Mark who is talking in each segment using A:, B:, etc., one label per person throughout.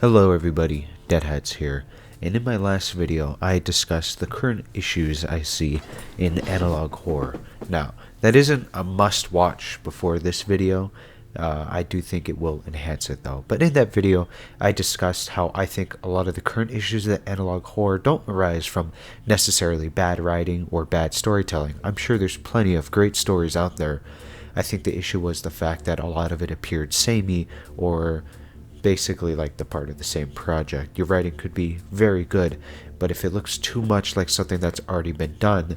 A: Hello everybody, DeadHatz here, and in my last video I discussed the current issues I see in analog horror. Now, that isn't a must-watch before this video. I do think it will enhance it though. But in that video, I discussed how I think a lot of the current issues of analog horror don't arise from necessarily bad writing or bad storytelling. I'm sure there's plenty of great stories out there. I think the issue was the fact that a lot of it appeared samey or basically like the part of the same project. Your writing could be very good, but if it looks too much like something that's already been done,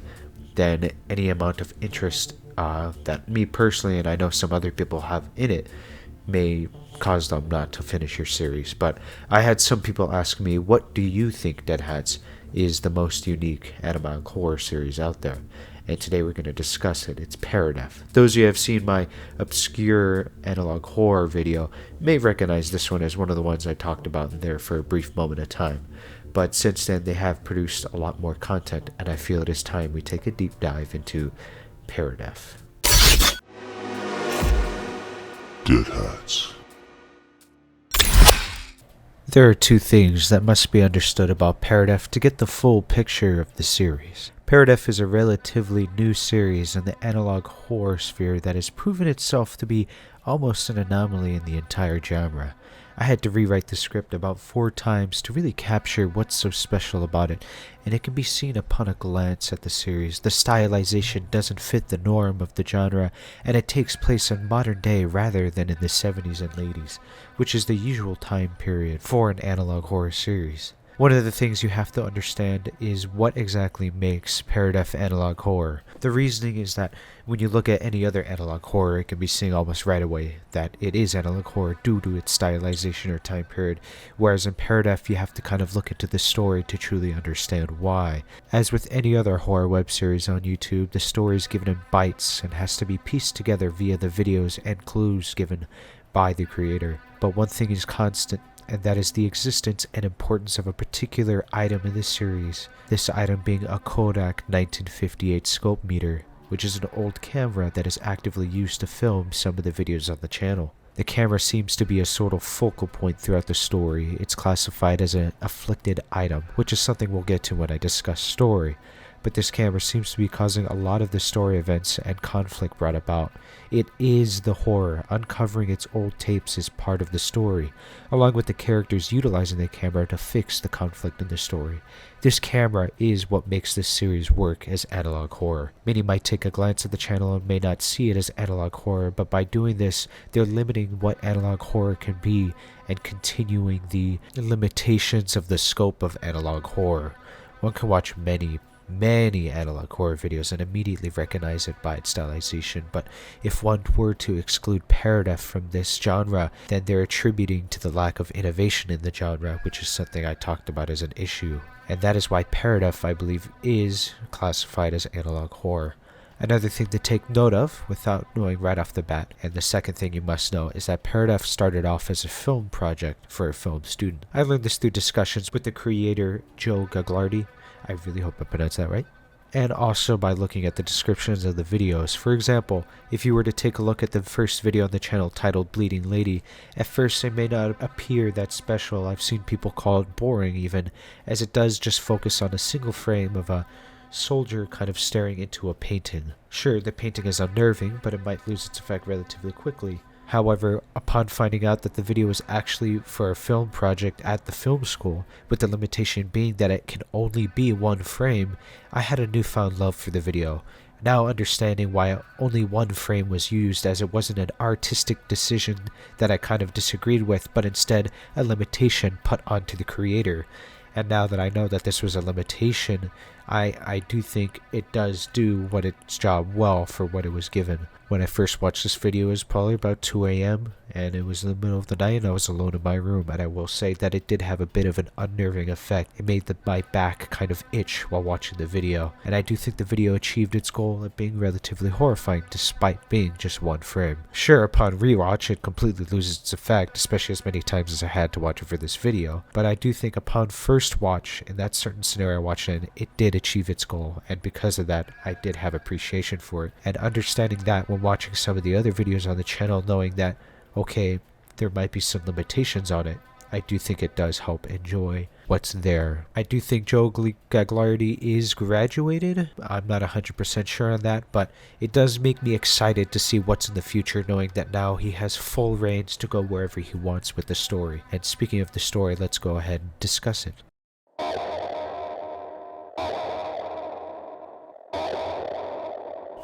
A: then any amount of interest that me personally and I know some other people have in it may cause them not to finish your series. But I had some people ask me, what do you think, DeadHatz, is the most unique analog horror series out there? And today we're going to discuss it. It's Paradef. Those of you who have seen my obscure analog horror video may recognize this one as one of the ones I talked about in there for a brief moment of time. But since then they have produced a lot more content, and I feel it is time we take a deep dive into Paradef.
B: DeadHatz.
A: There are two things that must be understood about Paradef to get the full picture of the series. Paradef is a relatively new series in the analog horror sphere that has proven itself to be almost an anomaly in the entire genre. I had to rewrite the script about 4 times to really capture what's so special about it, and it can be seen upon a glance at the series. The stylization doesn't fit the norm of the genre, and it takes place in modern day rather than in the 70s and 80s, which is the usual time period for an analog horror series. One of the things you have to understand is what exactly makes Paradef analog horror. The reasoning is that when you look at any other analog horror, it can be seen almost right away that it is analog horror due to its stylization or time period, whereas in Paradef you have to kind of look into the story to truly understand why. As with any other horror web series on YouTube, the story is given in bites and has to be pieced together via the videos and clues given by the creator. But one thing is constant, and that is the existence and importance of a particular item in this series. This item being a Kodak 1958 scope meter, which is an old camera that is actively used to film some of the videos on the channel. The camera seems to be a sort of focal point throughout the story. It's classified as an afflicted item, which is something we'll get to when I discuss story. But this camera seems to be causing a lot of the story events and conflict brought about. It is the horror. Uncovering its old tapes is part of the story, along with the characters utilizing the camera to fix the conflict in the story. This camera is what makes this series work as analog horror. Many might take a glance at the channel and may not see it as analog horror, but by doing this, they're limiting what analog horror can be and continuing the limitations of the scope of analog horror. One can watch many analog horror videos and immediately recognize it by its stylization, but if one were to exclude Paradef from this genre, then they're attributing to the lack of innovation in the genre, which is something I talked about as an issue. And that is why Paradef, I believe, is classified as analog horror. Another thing to take note of, without knowing right off the bat, and the second thing you must know, is that Paradef started off as a film project for a film student. I learned this through discussions with the creator Joe Gagliardi. I really hope I pronounced that right. And also by looking at the descriptions of the videos. For example, if you were to take a look at the first video on the channel titled Bleeding Lady, at first it may not appear that special. I've seen people call it boring even, as it does just focus on a single frame of a soldier kind of staring into a painting. Sure, the painting is unnerving, but it might lose its effect relatively quickly. However, upon finding out that the video was actually for a film project at the film school, with the limitation being that it can only be one frame, I had a newfound love for the video. Now understanding why only one frame was used, as it wasn't an artistic decision that I kind of disagreed with, but instead a limitation put onto the creator. And now that I know that this was a limitation, I do think it does do its job well for what it was given. When I first watched this video, it was probably about 2 a.m. and it was in the middle of the night and I was alone in my room, and I will say that it did have a bit of an unnerving effect. It made my back kind of itch while watching the video, and I do think the video achieved its goal of being relatively horrifying despite being just one frame. Sure, upon rewatch it completely loses its effect, especially as many times as I had to watch it for this video, but I do think upon first watch, in that certain scenario I watched in, it did achieve its goal, and because of that I did have appreciation for it. And understanding that when watching some of the other videos on the channel, knowing that okay, there might be some limitations on it, I do think it does help enjoy what's there. I do think Joe Gagliardi is graduated. I'm not 100% sure on that, but it does make me excited to see what's in the future, knowing that now he has full reins to go wherever he wants with the story. And speaking of the story, let's go ahead and discuss it.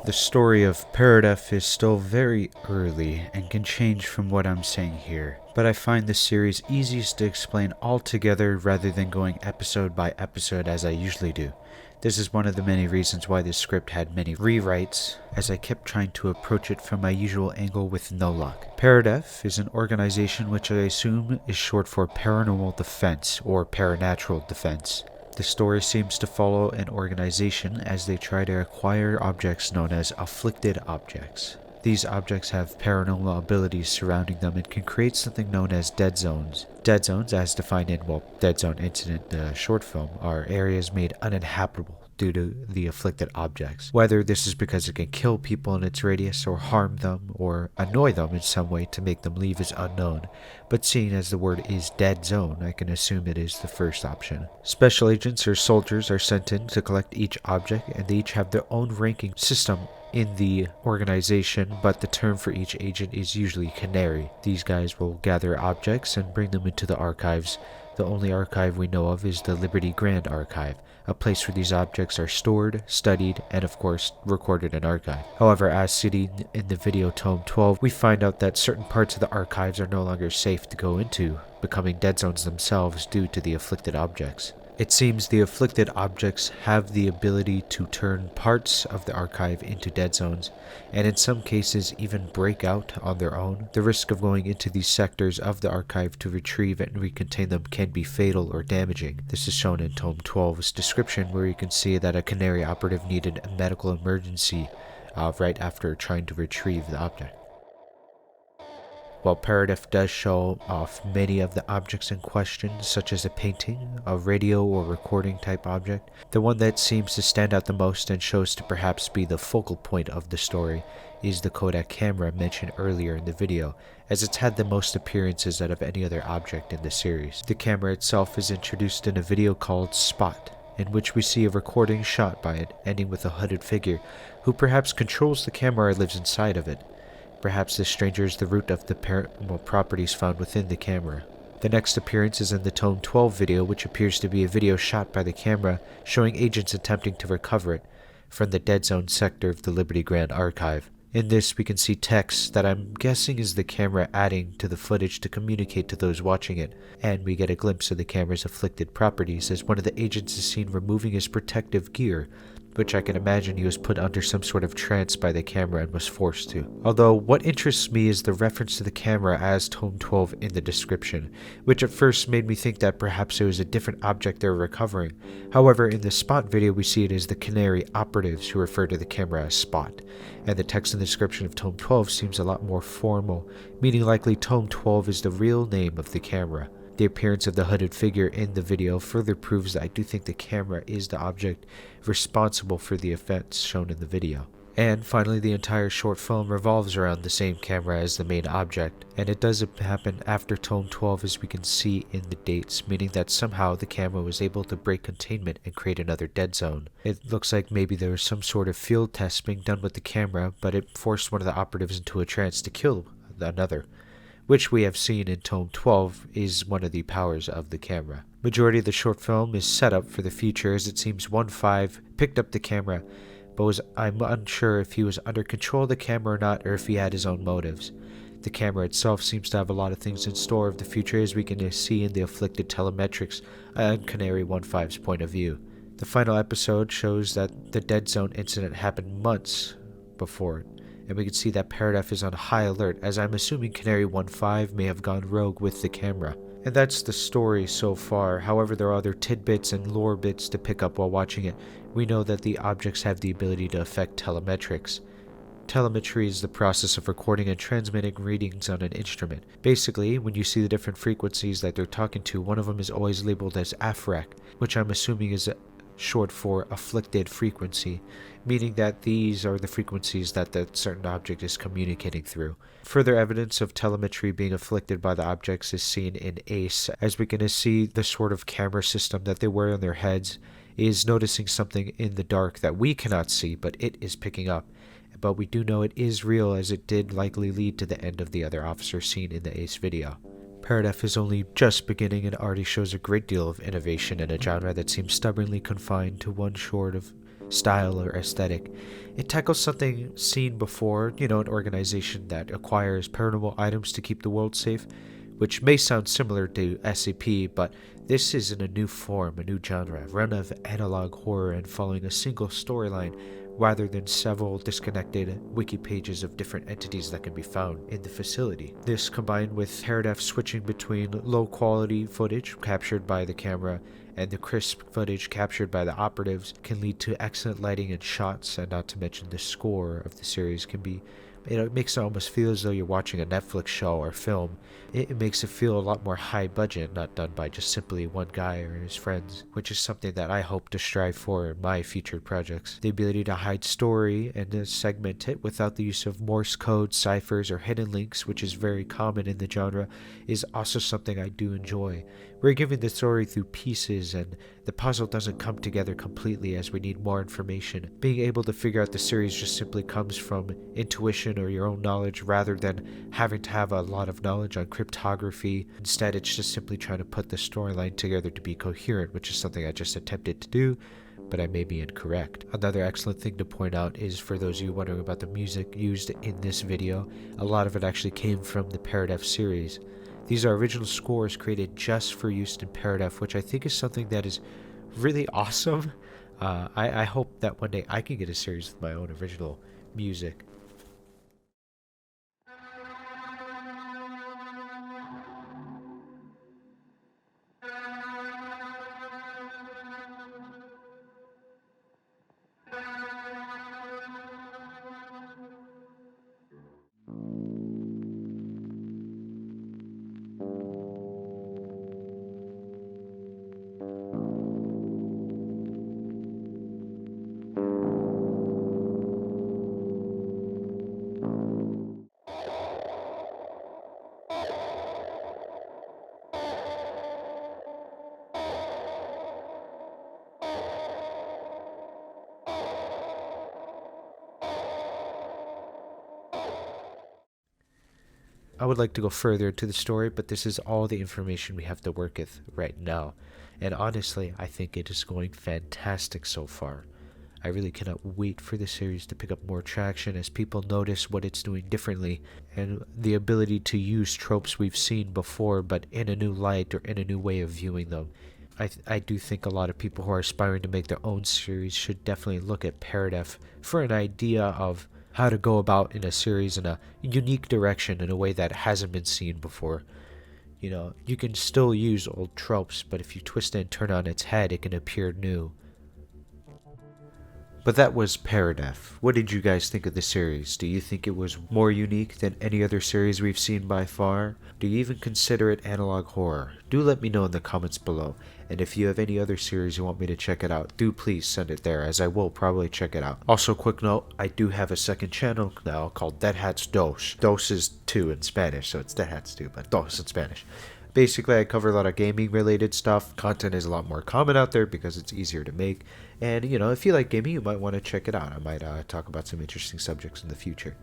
A: The story of Paradef is still very early and can change from what I'm saying here, but I find this series easiest to explain all together rather than going episode by episode as I usually do. This is one of the many reasons why this script had many rewrites, as I kept trying to approach it from my usual angle with no luck. Paradef is an organization which I assume is short for Paranormal Defense or Paranatural Defense. The story seems to follow an organization as they try to acquire objects known as afflicted objects. These objects have paranormal abilities surrounding them and can create something known as dead zones. Dead zones, as defined in, Dead Zone Incident, the short film, are areas made uninhabitable due to the afflicted objects. Whether this is because it can kill people in its radius or harm them or annoy them in some way to make them leave is unknown, but seeing as the word is dead zone, I can assume it is the first option. Special agents or soldiers are sent in to collect each object, and they each have their own ranking system in the organization, but the term for each agent is usually canary. These guys will gather objects and bring them into the archives. The only archive we know of is the Liberty Grand Archive, a place where these objects are stored, studied, and of course recorded and archived. However, as seen in the video Tome 12, we find out that certain parts of the archives are no longer safe to go into, becoming dead zones themselves due to the afflicted objects. It seems the afflicted objects have the ability to turn parts of the archive into dead zones, and in some cases even break out on their own. The risk of going into these sectors of the archive to retrieve and recontain them can be fatal or damaging. This is shown in Tome 12's description, where you can see that a canary operative needed a medical emergency right after trying to retrieve the object. While Paradef does show off many of the objects in question, such as a painting, a radio or recording type object, the one that seems to stand out the most and shows to perhaps be the focal point of the story is the Kodak camera mentioned earlier in the video, as it's had the most appearances out of any other object in the series. The camera itself is introduced in a video called Spot, in which we see a recording shot by it, ending with a hooded figure, who perhaps controls the camera or lives inside of it. Perhaps this stranger is the root of the paranormal properties found within the camera. The next appearance is in the Tome 12 video, which appears to be a video shot by the camera showing agents attempting to recover it from the dead zone sector of the Liberty Grand Archive. In this, we can see text that I'm guessing is the camera adding to the footage to communicate to those watching it, and we get a glimpse of the camera's afflicted properties as one of the agents is seen removing his protective gear, which I can imagine he was put under some sort of trance by the camera and was forced to. Although, what interests me is the reference to the camera as Tome 12 in the description, which at first made me think that perhaps it was a different object they were recovering. However, in the Spot video we see it as the Canary operatives who refer to the camera as Spot, and the text in the description of Tome 12 seems a lot more formal, meaning likely Tome 12 is the real name of the camera. The appearance of the hooded figure in the video further proves that I do think the camera is the object responsible for the events shown in the video. And finally, the entire short film revolves around the same camera as the main object, and it does happen after Tome 12 as we can see in the dates, meaning that somehow the camera was able to break containment and create another dead zone. It looks like maybe there was some sort of field test being done with the camera, but it forced one of the operatives into a trance to kill another, which we have seen in Tome 12 is one of the powers of the camera. Majority of the short film is set up for the future, as it seems 1-5 picked up the camera, but I'm unsure if he was under control of the camera or not, or if he had his own motives. The camera itself seems to have a lot of things in store of the future, as we can see in the afflicted telemetrics and Canary 1-5's point of view. The final episode shows that the Dead Zone incident happened months before it, and we can see that Paradef is on high alert, as I'm assuming Canary 1-5 may have gone rogue with the camera. And that's the story so far. However, there are other tidbits and lore bits to pick up while watching it. We know that the objects have the ability to affect telemetrics. Telemetry is the process of recording and transmitting readings on an instrument. Basically, when you see the different frequencies that they're talking to, one of them is always labeled as AFREC, which I'm assuming is short for afflicted frequency, meaning that these are the frequencies that the certain object is communicating through. Further evidence of telemetry being afflicted by the objects is seen in ACE, as we can see the sort of camera system that they wear on their heads is noticing something in the dark that we cannot see, but it is picking up. But we do know it is real, as it did likely lead to the end of the other officer seen in the ACE video. Paradef is only just beginning and already shows a great deal of innovation in a genre that seems stubbornly confined to one sort of style or aesthetic. It tackles something seen before, an organization that acquires paranormal items to keep the world safe, which may sound similar to SCP, but this is in a new form, a new genre, run of analog horror and following a single storyline rather than several disconnected wiki pages of different entities that can be found in the facility. This, combined with Paradef switching between low quality footage captured by the camera and the crisp footage captured by the operatives, can lead to excellent lighting and shots, and not to mention the score of the series can be, it makes it almost feel as though you're watching a Netflix show or film. It makes it feel a lot more high budget, not done by just simply one guy or his friends, which is something that I hope to strive for in my future projects. The ability to hide story and to segment it without the use of Morse code, ciphers, or hidden links, which is very common in the genre, is also something I do enjoy. We're giving the story through pieces, and the puzzle doesn't come together completely as we need more information. Being able to figure out the series just simply comes from intuition or your own knowledge rather than having to have a lot of knowledge on cryptography. Instead, it's just simply trying to put the storyline together to be coherent, which is something I just attempted to do, but I may be incorrect. Another excellent thing to point out is, for those of you wondering about the music used in this video, a lot of it actually came from the Paradef series. These are original scores created just for use in Paradef, which I think is something that is really awesome. I hope that one day I can get a series with my own original music. I would like to go further into the story, but this is all the information we have to work with right now. And honestly, I think it is going fantastic so far. I really cannot wait for the series to pick up more traction as people notice what it's doing differently, and the ability to use tropes we've seen before but in a new light or in a new way of viewing them. I do think a lot of people who are aspiring to make their own series should definitely look at Paradef for an idea of how to go about in a series in a unique direction in a way that hasn't been seen before. You can still use old tropes, but if you twist it and turn on its head, it can appear new. But that was Paradef. What did you guys think of the series? Do you think it was more unique than any other series we've seen by far? Do you even consider it analog horror? Do let me know in the comments below. And if you have any other series you want me to check it out, do please send it there, as I will probably check it out. Also, quick note, I do have a second channel now called DeadHatzDos. Dos is 2 in Spanish, so it's DeadHatz 2, but Dos in Spanish. Basically, I cover a lot of gaming related stuff. Content is a lot more common out there because it's easier to make. And, if you like gaming, you might want to check it out. I might talk about some interesting subjects in the future.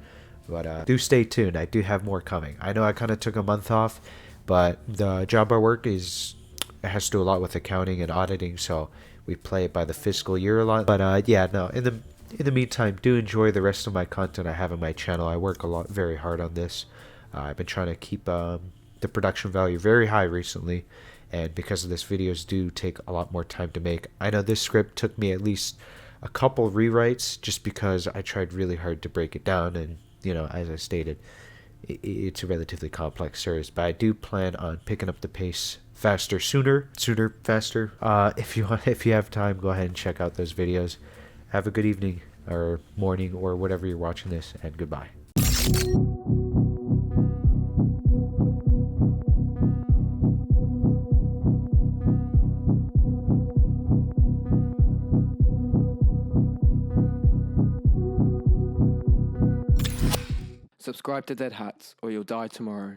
A: But do stay tuned. I do have more coming. I know I kind of took a month off, but the job I work has to do a lot with accounting and auditing, so we play it by the fiscal year a lot. But in the meantime, do enjoy the rest of my content I have on my channel. I work very hard on this. I've been trying to keep the production value very high recently, and because of this, videos do take a lot more time to make. I know this script took me at least a couple rewrites just because I tried really hard to break it down, and as I stated, it's a relatively complex series, but I do plan on picking up the pace faster, sooner, faster. If you have time, go ahead and check out those videos. Have a good evening or morning or whatever you're watching this, and goodbye.
C: Subscribe to DeadHatz or you'll die tomorrow.